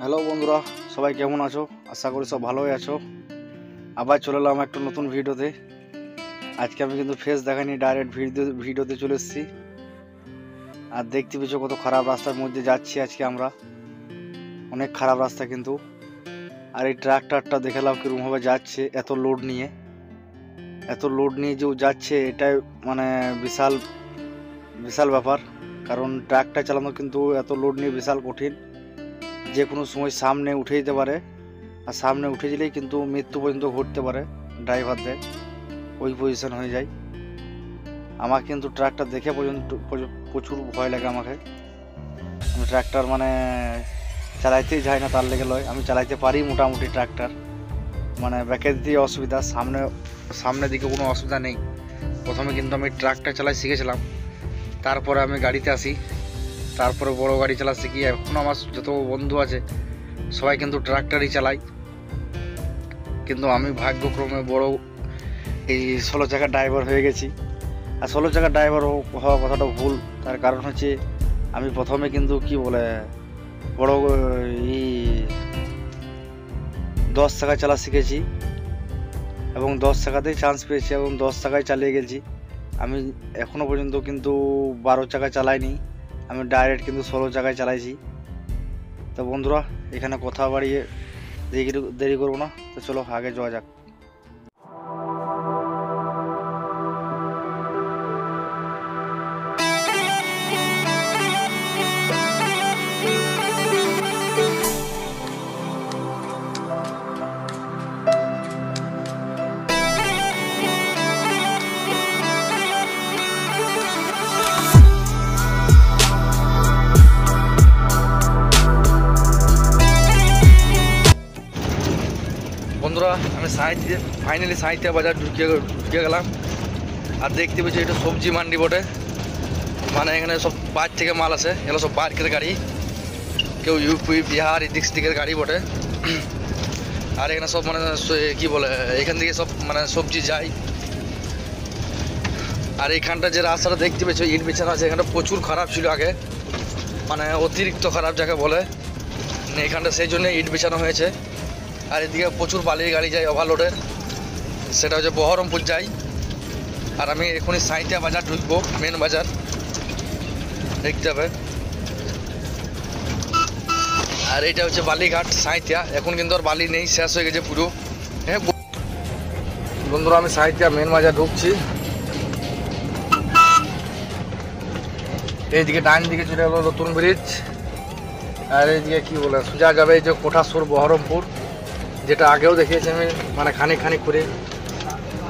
Hello বন্ধুরা, সবাই কেমন আছো? আশা করি সব ভালোই আছো। আবার চলে এলাম একটা নতুন ভিডিওতে। আজকে আমি কিন্তু ফেস দেখাইনি, ডাইরেক্ট ভিডিওতে চলে এসেছি। আর দেখতে পেয়েছো কত খারাপ রাস্তার মধ্যে যাচ্ছি আজকে আমরা, অনেক খারাপ রাস্তা কিন্তু। আর এই ট্রাক্টরটা দেখালাম কীরকমভাবে যাচ্ছে, এত লোড নিয়ে যে যাচ্ছে, এটাই মানে বিশাল বিশাল ব্যাপার। কারণ ট্রাক্টর চালানো কিন্তু এত লোড নিয়ে বিশাল কঠিন, যে কোনো সময় সামনে উঠে যেতে পারে। আর সামনে উঠে গেলেই কিন্তু মৃত্যু পর্যন্ত ঘটতে পারে ড্রাইভারদের, ওই পজিশন হয়ে যায়। আমার কিন্তু ট্রাক্টর দেখে পর্যন্ত প্রচুর ভয় লাগে আমাকে। আমি ট্রাক্টর মানে চালাইতেই যাই না, তার লেগে লয়। আমি চালাইতে পারি মোটামুটি ট্রাক্টর, মানে ব্যাকের দিয়ে অসুবিধা, সামনের দিকে কোনো অসুবিধা নেই। প্রথমে কিন্তু আমি ট্রাক্টর চালাই শিখেছিলাম, তারপরে আমি গাড়িতে আসি, তারপরে বড় গাড়ি চালা শিখি। এখন আমার যত বন্ধু আছে সবাই কিন্তু ট্রাক্টরই চালায়, কিন্তু আমি ভাগ্যক্রমে বড় এই 16 চাকার ড্রাইভার হয়ে গেছি। আর 16 চাকার ড্রাইভার হওয়া কথাটা ভুল। তার কারণ হচ্ছে আমি প্রথমে কিন্তু কি বলে বড় এই 10 চাকা চালা শিখেছি, এবং 10 চাকাতেই চান্স পেয়েছি, এবং 10 চাকায় চালিয়ে গেছি। আমি এখনো পর্যন্ত কিন্তু 12 চাকা চালাইনি, আমি ডাইরেক্ট কিন্তু 16 চাকায় চালাইছি। তো বন্ধুরা, এখানে কথা বাড়িয়ে দেরি করবো না, তো চলো আগে যাওয়া যাক। বন্ধুরা, আমি ফাইনালি সাঁইথিয়া বাজার ঢুকে গেলাম। আর দেখতে পেয়েছি এটা সবজি মান্ডি বটে, মানে এখানে সব বাইরে থেকে মাল আসে, এগুলো সব বাইরের গাড়ি, কেউ ইউপি বিহার এদিক দিকের গাড়ি বটে। আর এখানে সব মানে কি বলে, এখান থেকে সব মানে সবজি যায়। আর এইখানটা যে রাস্তাটা দেখতে পেয়েছো ইট বিছানা আছে, এখানটা প্রচুর খারাপ ছিল আগে, মানে অতিরিক্ত খারাপ যাকে বলে। এখানটা সেই জন্য ইট বিছানো হয়েছে। আর এদিকে প্রচুর বালির গাড়ি যায় ওভারলোডের, সেটা হচ্ছে বহরমপুর যাই। আর আমি এখনই সাঁইথিয়া বাজার ঢুকবো, মেন বাজার দেখতে হবে। আর এইটা হচ্ছে বালিঘাট সাঁইথিয়া, এখন কিন্তু আর বালি নেই, শেষ হয়ে গেছে পুরো। হ্যাঁ বন্ধুরা, আমি সাঁইথিয়া মেন বাজার ঢুকছি। এইদিকে ডান দিকে চলে গেল নতুন ব্রিজ, আর এইদিকে কি বলে সোজা যাবে এই যে কোঠাসুর বহরমপুর, যেটা আগেও দেখিয়েছি আমি, মানে খানিক করে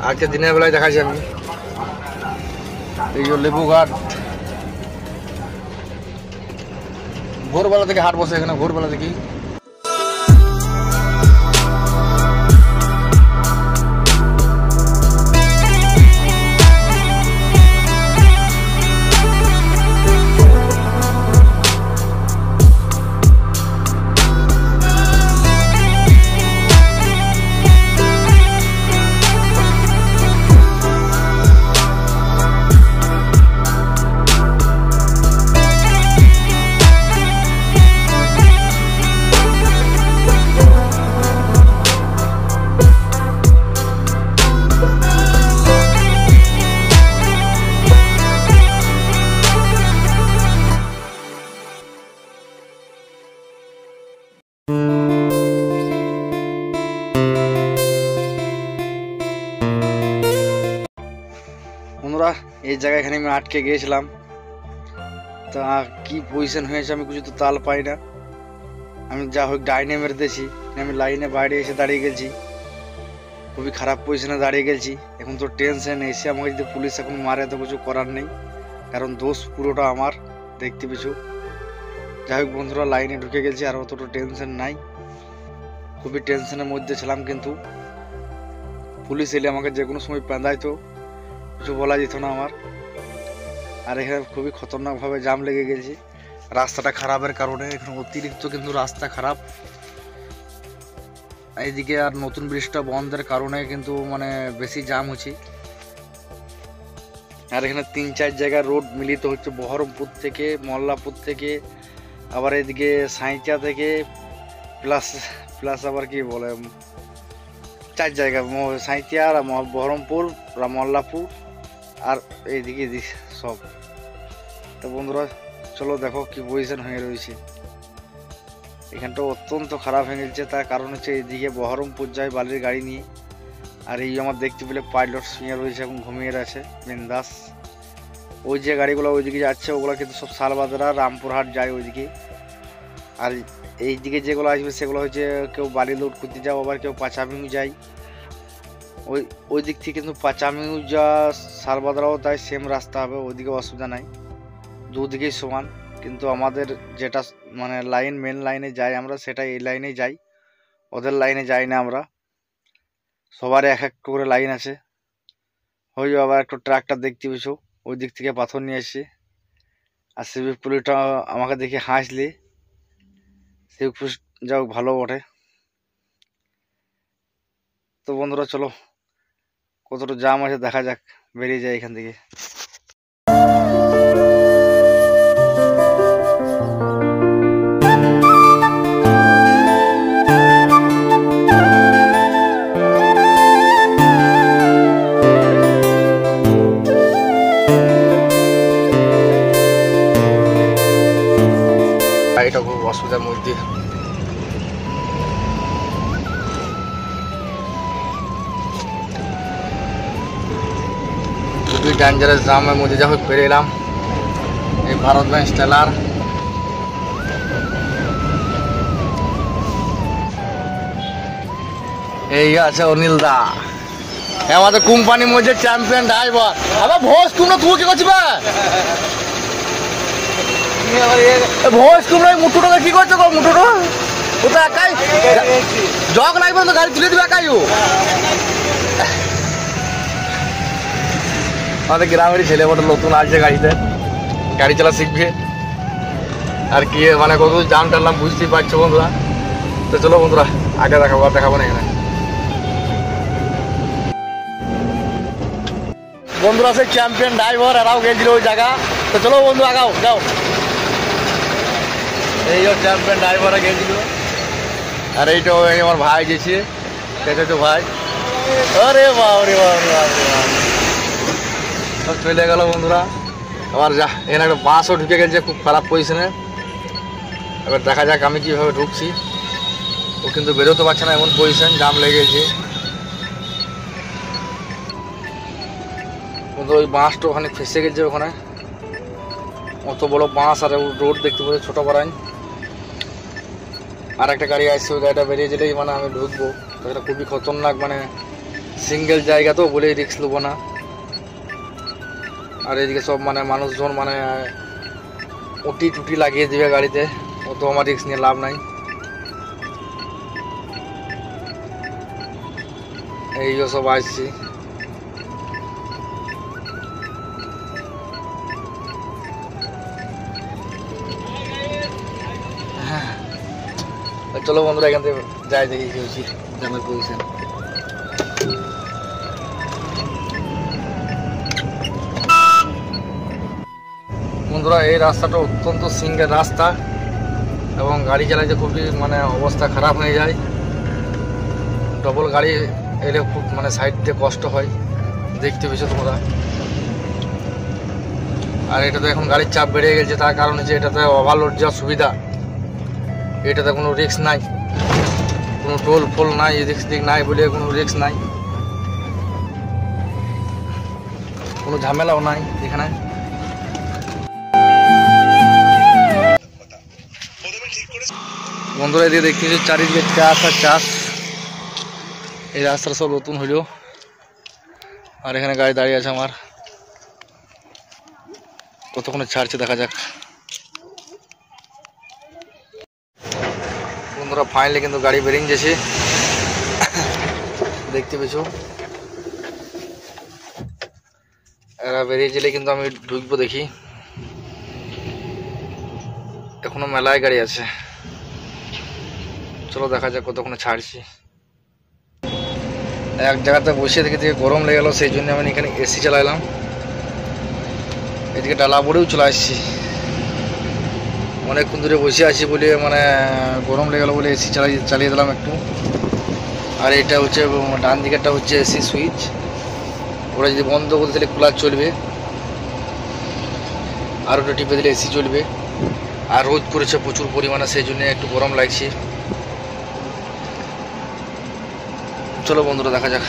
আজকে দিনের বেলায় দেখাচ্ছি আমি। এই যে লেবুঘাট, ভোরবেলা থেকে হাট বসে এখানে, ভোরবেলা থেকেই। বন্ধুরা, এই জায়গায় এখানে আমি আটকে গিয়েছিলাম, তা কি পজিশন হয়েছে আমি কিছু তো তাল পাই না। আমি যা হোক ডাইনে মেরে দিয়েছি, আমি লাইনে বাইরে এসে দাঁড়িয়ে গেছি, খুবই খারাপ পজিশনে দাঁড়িয়ে গেছি। এখন তো টেনশন, এসে আমাকে যদি পুলিশ এখন মারে তো কিছু করার নেই, কারণ দোষ পুরোটা আমার, দেখতে পেছো। যাই হোক বন্ধুরা, লাইনে ঢুকে গেছি, আর অতটা টেনশন নাই, খুবই টেনশনের মধ্যে ছিলাম। কিন্তু পুলিশ এলে আমাকে যে কোনো সময় পেঁদাইতো, কিছু বলা যেত না আমার। আর এখানে খুবই খতরনাকভাবে জাম লেগে গেছি, রাস্তাটা খারাপের কারণে। এখানে অতিরিক্ত কিন্তু রাস্তা খারাপ, এইদিকে আর নতুন ব্রিজটা বন্ধের কারণে কিন্তু মানে বেশি জাম হচ্ছে। আর এখানে 3-4 জায়গায় রোড মিলিত হচ্ছে, বহরমপুর থেকে, মল্লাপুর থেকে, আবার এদিকে সাঁইথিয়া থেকে, প্লাস প্লাস আবার কি বলে 4 জায়গা, সাঁইথিয়া, বহরমপুর, মল্লাপুর আর এইদিকে সব। তো বন্ধুরা চলো দেখো কি পজিশন হয়ে রয়েছে। এখানটা অত্যন্ত খারাপ হয়ে গেছে, তার কারণ হচ্ছে এইদিকে বহরমপুর যায় বালির গাড়ি নিয়ে, আর এই আমার দেখতে পেলে পাইলট শুয়ে রয়েছে, এখন ঘুমিয়ে আছে বিন্দাস। ওই যে গাড়িগুলো ওইদিকে যাচ্ছে ওগুলো কিন্তু সব শালবাদরা রামপুরহাট যায় ওইদিকে, আর এইদিকে যেগুলো আসবে সেগুলো হচ্ছে কেউ বালি লোড করতে যাও, আবার কেউ পাঁচামিউ যায়। ওই দিক থেকে কিন্তু পাঁচামিউ যা শালবাদরাও তাই সেম রাস্তা হবে, ওইদিকে অসুবিধা নাই, দুদিকেই সমান। কিন্তু আমাদের যেটা মানে লাইন মেন লাইনে যাই আমরা, সেটা এই লাইনেই যাই, ওদের লাইনে যাই না আমরা। সবার এক এক করে লাইন আছে। ওই আবার একটা ট্রাক্টর দেখতে পেয়েছো, ওই দিক থেকে পাথর নিয়ে এসছে, আর সিভিক পুলিশটা আমাকে দেখে হাসলে, সিভিক পুলিশ যাও ভালো বটে। তো বন্ধুরা চলো কতটা জাম আছে দেখা যাক, বেরিয়ে যায় এখান থেকে। এটা খুব অসুবিধার মধ্যে। খুবই ডেঞ্জারাস জামের মধ্যে যা হোক পেরে এলাম। এই ভারত বেঞ্চ টেলার, এই আছে অনিল দা, আমাদের কোম্পানির মধ্যে চ্যাম্পিয়ন ড্রাইভার। আবার ভোজ কুমড়ো তুই কি করছিস? ভোজ কুমড়ো মুঠোটা কি করছো গো? মুঠোটা ও তো একাই, জগ লাগবে তো গাড়ি তুলে দিবে একাই। ও আমাদের গ্রামেরই ছেলে বটে, নতুন আসছে গাড়িতে, গাড়ি চালা শিখবে আর কি, মানে কত জাম টানলাম বুঝতেই পারছো বন্ধুরা। তো চলো বন্ধুরা আগে দেখাবো, আর দেখাবো না এখানে। বন্ধুরা সেই চ্যাম্পিয়ন ড্রাইভার এরাও গেছিল ওই জায়গা। তো চলো বন্ধু আগাও যাও। এই চ্যাম্পিয়ন ড্রাইভাররা গেছিল, আর এইটা আমার ভাই গেছে, তো ভাই। আরে বাবরে বাবরে বাবরে সব চলে গেল বন্ধুরা। আবার যা এখানে একটা বাসও ঢুকে গেছে খুব খারাপ পজিশনে। এবার দেখা যাক আমি কীভাবে ঢুকছি। ও কিন্তু বেরোতে পারছে না, এমন পজিশন, জাম লেগেছে। কিন্তু ওই বাঁশটা ওখানে ফেসে গেছে, ওখানে অত বড় বাঁশ, আর রোড দেখতে পাচ্ছি ছোটো পাড়ায়। আর একটা গাড়ি আসছে, ওই গাড়িটা বেরিয়ে যেলেই মানে আমি ঢুকবো। তো এটা খুবই খতরনাক, মানে সিঙ্গেল জায়গা তো বলেই রিস্ক নেবো না। আর এদিকে সব মানে মানুষজন মানে উটি টুটি লাগিয়ে দিবে গাড়িতে, অত আমার রিস্ক নিয়ে লাভ নাই। এই সব আসছি। চলো বন্ধুরা এখান থেকে যাই, দেখি কি হচ্ছে জামের পজিশন। বন্ধুরা এই রাস্তাটা অত্যন্ত সিঙ্গেল রাস্তা, এবং গাড়ি চালাইতে খুবই মানে অবস্থা খারাপ হয়ে যায়। ডবল গাড়ি এলে খুব মানে সাইড দিয়ে কষ্ট হয়, দেখতে পেয়েছো তোমরা। আর এটাতে এখন গাড়ির চাপ বেড়ে গেছে, তার কারণ হচ্ছে এটাতে ওভারলোড যাওয়ার সুবিধা। এটাতে কোনো রিস্ক নাই, কোনো টোল ফোল নাই, এদিক সেদিক নাই বলে কোনো রিস্ক নাই, কোনো ঝামেলাও নাই এখানে। বন্ধুরা এদিকে দেখতেছি চারিদিকে চাষ আর চাষ। এই রাস্তাটা সব নতুন হইল, আর এখানে গাড়ি দাঁড়িয়ে আছে আমার, কতক্ষণে ছাড়ছে দেখা যাক। বন্ধুরা ফাইনালি কিন্তু গাড়ি বেরিয়ে গেছে, দেখতে পেয়েছো। এরা বেরিয়ে গেলে কিন্তু আমি ঢুকবো, দেখি। এখনো মেলায় গাড়ি আছে, চলো দেখা যাক কতক্ষণে ছাড়ছি। এক জায়গাতে বসে থেকে গরম লেগে গেল, সেই জন্য আমি এখানে এসি চালাইলাম। এদিকে ডালা পড়েও চলে আসছি। অনেকক্ষণ ধরে বসে আছি বলে মানে গরম লেগে গেলো বলে এসি চালিয়ে দিলাম একটু। আর এটা হচ্ছে ডান দিকেরটা হচ্ছে এসি সুইচ, ওরা যদি বন্ধ করতে দিলে কুলার চলবে, আর ওটা টিপে দিলে এসি চলবে। আর রোদ করেছে প্রচুর পরিমাণে, সেই জন্য একটু গরম লাগছে। চলো বন্ধুরা দেখা যাক।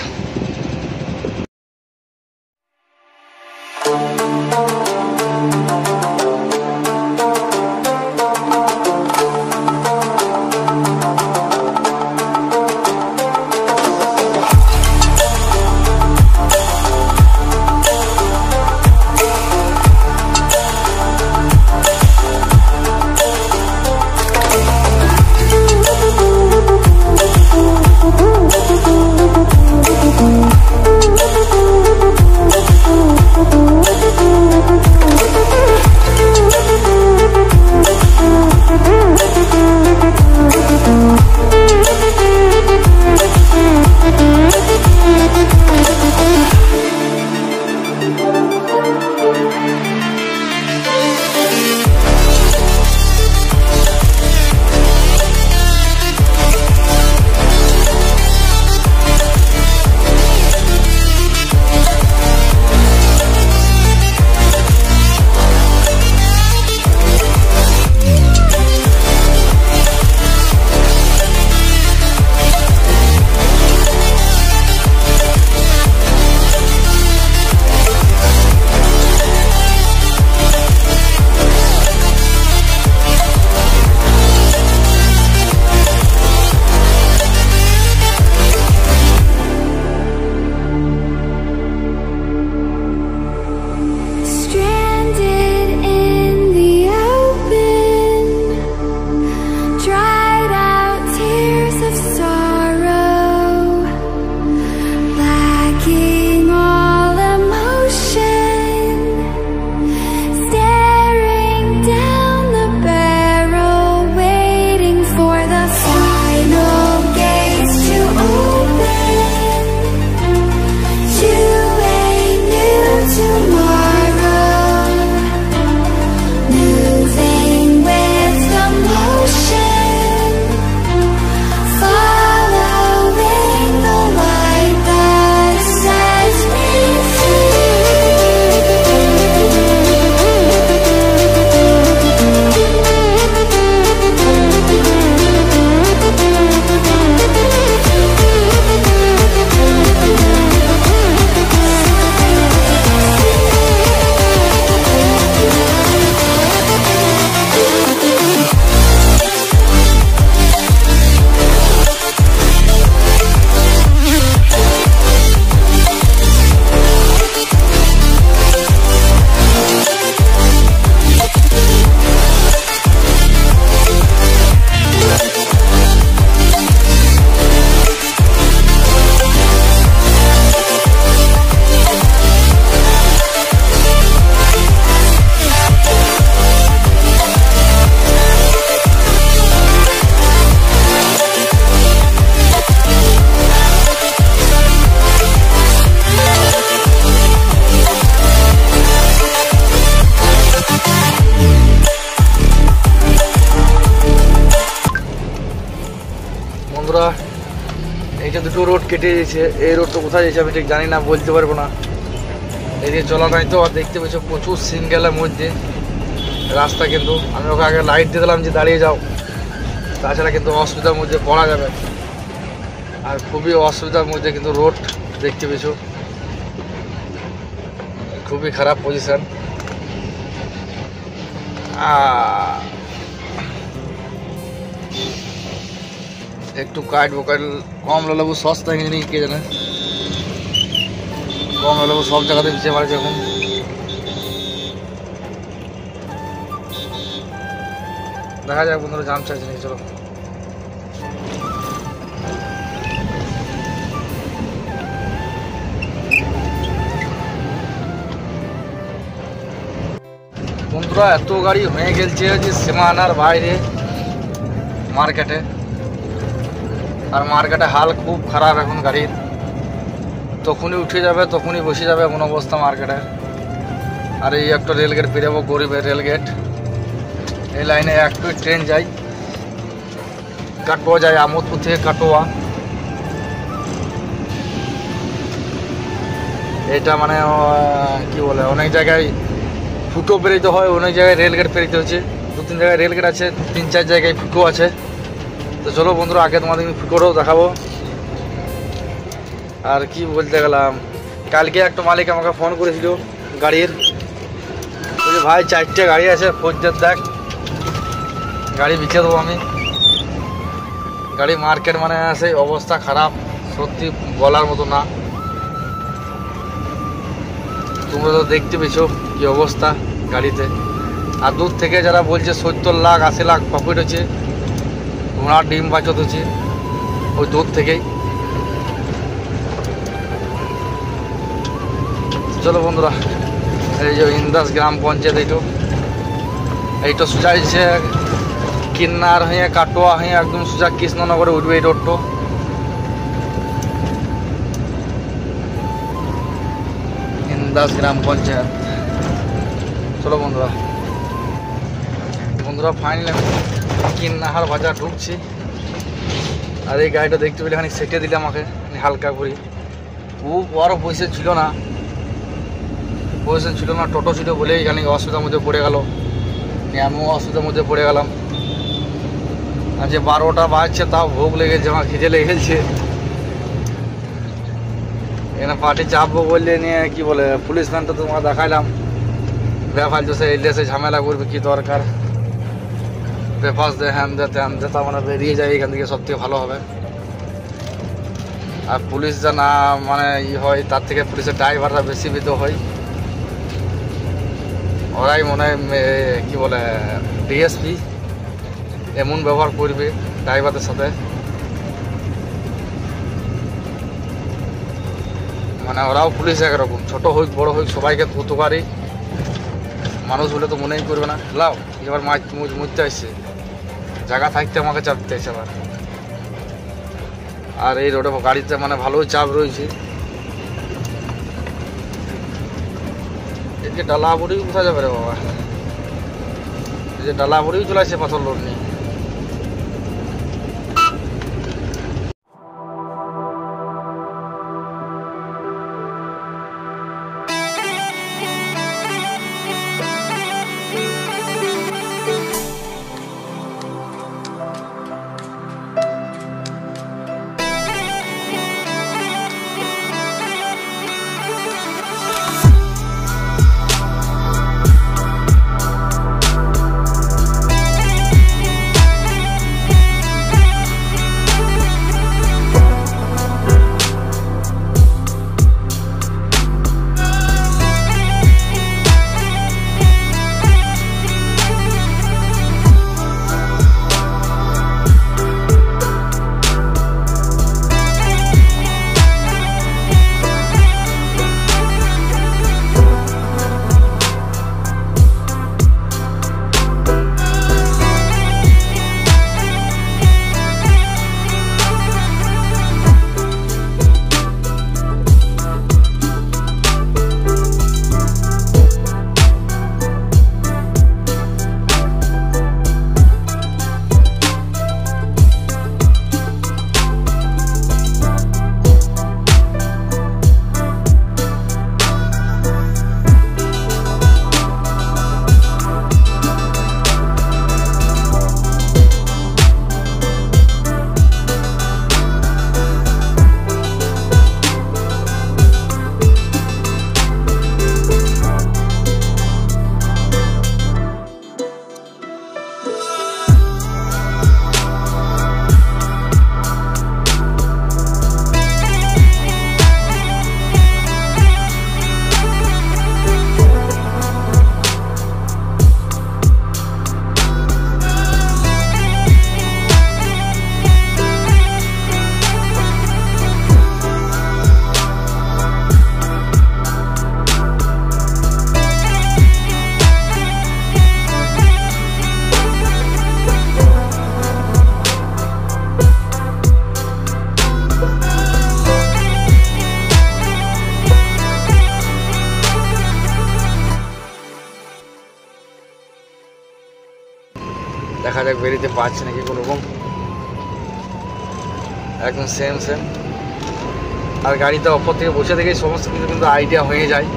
বন্ধুরা এই যে দুটো রোড কেটে গেছে, এই রোড তো কোথায় যাচ্ছে আমি ঠিক জানি না, বলতে পারবো না। এই যে চলা নাই তো, আর দেখতে পেয়েছো প্রচুর সিঙ্গেলের মধ্যে রাস্তা, কিন্তু আমি ওকে আগে লাইট দিয়ে দিলাম যে দাঁড়িয়ে যাও, তাছাড়া কিন্তু অসুবিধার মধ্যে পড়া যাবে। আর খুবই অসুবিধার মধ্যে কিন্তু রোড দেখতে পেয়েছো, খুবই খারাপ পজিশন। একটু কাটবো, কমলা লেবু সস্তা কিনে কে জানে, কমলা লেবু সব জায়গাতে বেঁচে মারছে এখন। দেখা যাক বন্ধুরা, জাম চাইছে নাকি, চলো। বন্ধুরা এত গাড়ি হয়ে গেছে যে সীমানার বাইরে মার্কেটে, আর মার্কেটে হাল খুব খারাপ এখন গাড়ির, তখনই উঠে যাবে তখনই বসে যাবে এমন অবস্থা মার্কেটে। আর এই একটা রেলগেট পেরোবো, গরিবের রেলগেট, এই লাইনে একটু ট্রেন যায়, কাটোয়া যায়, আমোদপুর থেকে কাটোয়া। এটা মানে কি বলে, অনেক জায়গায় ফুটো পেরিতে হয়, অনেক জায়গায় রেলগেট পেরিতে হচ্ছে। 2-3 জায়গায় রেলগেট আছে, 3-4 জায়গায় ফুটো আছে। তো চলো বন্ধুরা, আগে তোমাদের ফুটোটাও দেখাবো। আর কি বলতে গেলাম, কালকে একটা মালিক আমাকে ফোন করেছিল গাড়ির, বলছে ভাই 4টে গাড়ি আছে, ফৌজদার দেখ, গাড়ি বিকে দেবো আমি। গাড়ি মার্কেট মানে সেই অবস্থা খারাপ, সত্যি বলার মতো না। তোমরা তো দেখতে পেয়েছো কি অবস্থা গাড়িতে। আর দূর থেকে যারা বলছে 70 লাখ 80 লাখ প্রফিট হচ্ছে, ঘোড়ার ডিম বাঁচত হচ্ছে ওই দূর থেকেই। চলো বন্ধুরা, এই যে ইন্দাস গ্রাম পঞ্চায়েত, এইটা সোজা হচ্ছে কিন্নার হয়ে কাটোয়া হয়ে একদম সোজা কৃষ্ণনগরে উঠবে এই রোডটা। ইন্দাস গ্রাম পঞ্চায়েত। চলো বন্ধুরা, ফাইনালি আমি কিন্নাহার বাজার ঢুকছি। আর এই গাড়িটা দেখতে পেলে খানিক সেটে দিলে আমাকে হালকা করে। ও বড় পয়সা ছিল না, টোটো ছিল বলেই এখানে অসুবিধার মধ্যে পড়ে গেল, আমিও অসুবিধার মধ্যে পড়ে গেলাম। আর যে 12টা বাজছে তাও ভোগ লেগেছে, আমার খিদে লেগেছে। এখানে পার্টি চাপবো বললে নিয়ে কি বলে, পুলিশ ম্যান তো তোমাকে দেখাইলাম, ব্যাপার সে এলে সে ঝামেলা করবে, কি দরকার, পেপার দে হ্যান দে ত্যান দে, তা মানে বেরিয়ে যায় এখান থেকে, সব থেকে ভালো হবে। আর পুলিশ যা না মানে হয়, তার থেকে পুলিশের ড্রাইভাররা বেশি বিধ হয়। ওরাই মনে হয় কি বলে ডিএসপি এমন ব্যবহার করবে ড্রাইভারদের সাথে, মানে ওরাও পুলিশ একরকম, ছোট হোক বড় হোক সবাইকে উপকারী মানুষ বলে তো মনেই করবে না। লাও এবার মাছ মুছতে আসছে, জায়গা থাকতে আমাকে চাপ দিতে আসছে আবার। আর এই রোডে গাড়িতে মানে ভালোই চাপ রয়েছে। এই যে ডালা বড়ি কোথায় যাবে রে বাবা, এই যে ডালা বড়িও চলে আসছে পাথর লোড নিয়ে। দেখ বেরিতে পারছে নাকি কোনো রকম, একদম সেম সেম। আর গাড়িতে অপর থেকে বসে থেকেই সমস্ত কিছু কিন্তু আইডিয়া হয়ে যায়,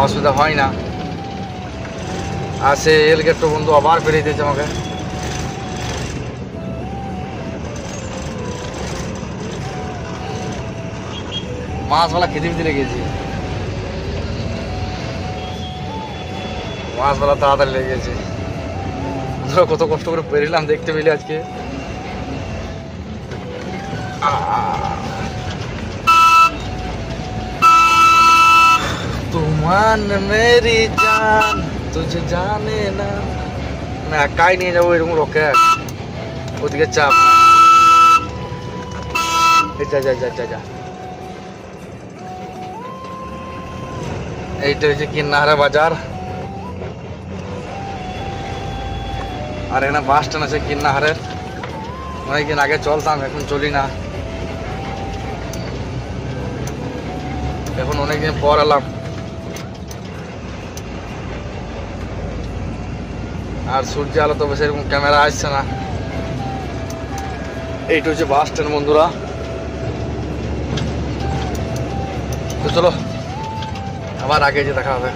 অসুবিধা হয় না। আর সে এল গেটটা বন্ধু আবার বেরিয়ে দিয়েছে আমাকে। মাছওয়ালা খেতে খেতে লেগেছে, মাছওয়ালা তাড়াতাড়ি লেগেছে। কত কষ্ট করে বেরিলাম দেখতে পেলে আজকে। তুমান মেরি জান তুঝে জানে না, না একাই নিয়ে যাবো এরকম রকেট, ওদিকে চাপ যা যা যা যা যা। এইটা হচ্ছে কিন্নাহারা বাজার, আর এখানে বাস স্ট্যান্ড আছে কিন্নাহারের। অনেকদিন আগে চলতাম, এখন চলি না, এখন অনেকদিন পর এলাম। আর সূর্য আলো তো বেশি এরকম ক্যামেরা আসছে না। এইটা হচ্ছে বাস স্ট্যান্ড বন্ধুরা। তো চলো আবার আগে যে দেখা হবে।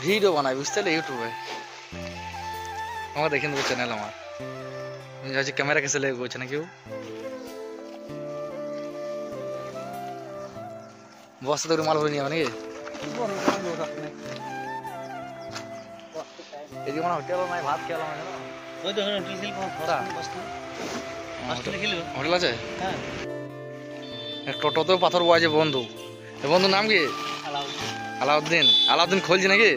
ভিডিও বানাই বুঝতে পারলে ইউটিউবে আমার দেখেন দেবো চ্যানেল আমার হচ্ছে ক্যামেরা কেসে লেগে বলছে না কেউ বস্তা তো মাল ভরে নিয়ে নাকি এদিকে মনে হোটেল নাই ভাত খেলাম হোটেল আছে টোটোতেও পাথর বয়েছে বন্ধু বন্ধুর নাম কি আলাউদ্দিন আলাউদ্দিন খুলছি নাকি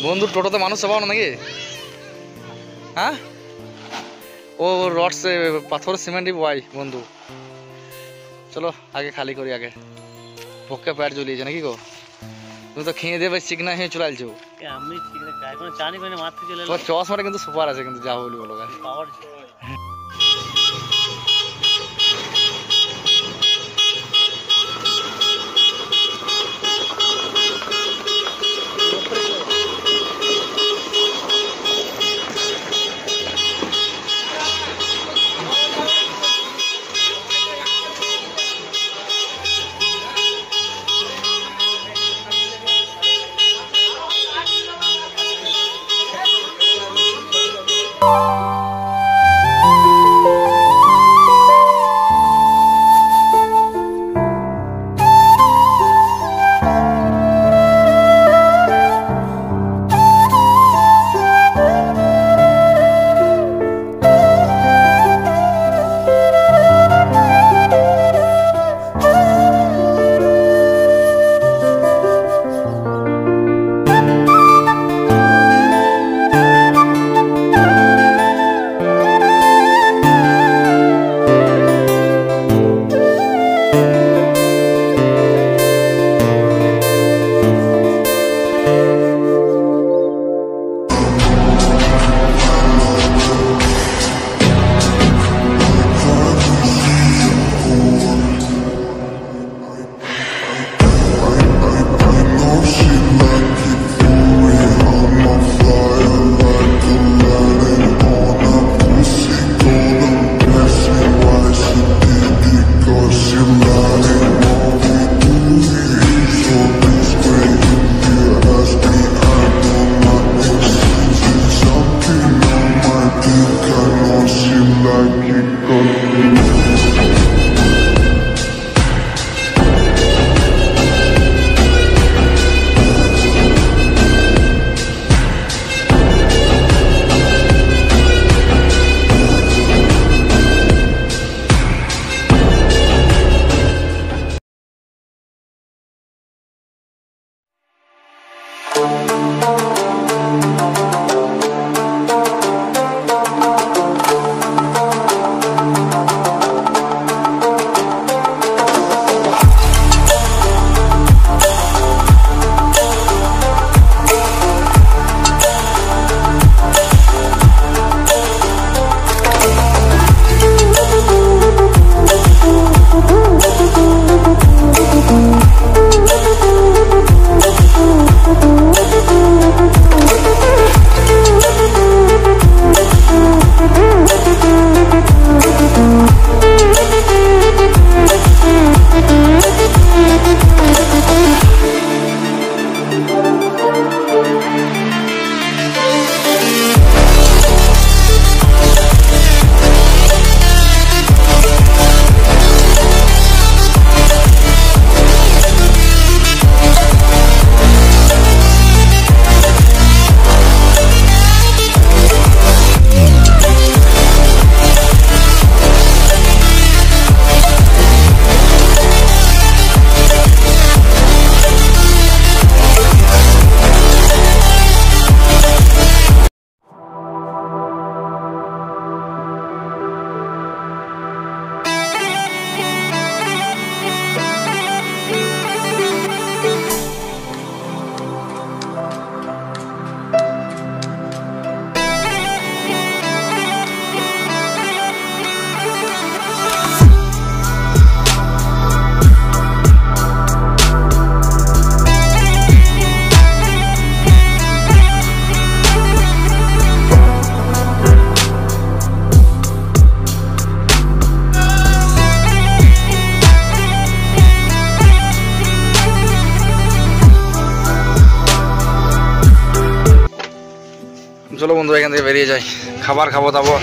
বন্ধু টোটোতে মানুষ সবাও নাকি হ্যাঁ ও রড से পাথর সিমেন্ট ही বয় বন্ধু। চলো আগে খালি করি, আগে ভোকে পেট জ্বলিয়েছে নাকি গো? তুমি তো খেয়ে দেবে চিকনা হয়ে চলে আসছো। আমি চিকনা খাই কোনো জানি মানে মারতে চলে এলো। তোমার চশমাটা কিন্তু সুপার আছে কিন্তু, যা বলি বলো গাই পাওয়ার চলো বন্ধু এখান থেকে বেরিয়ে যাই, খাবার খাবো দাবো।